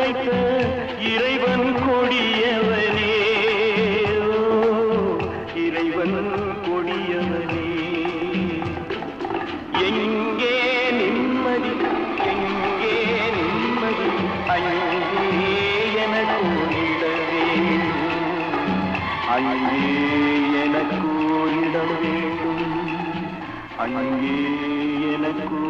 படைத்த இறைவன் கொடியவனே, இறைவன் கொடியவனே. எங்கே நிம்மதி, எங்கே நிம்மதி, அங்கே எனக்கு ஓடிட வேண்டும், அங்கே எனக்கு ஓடிட வேண்டும், அங்கே எனக்கு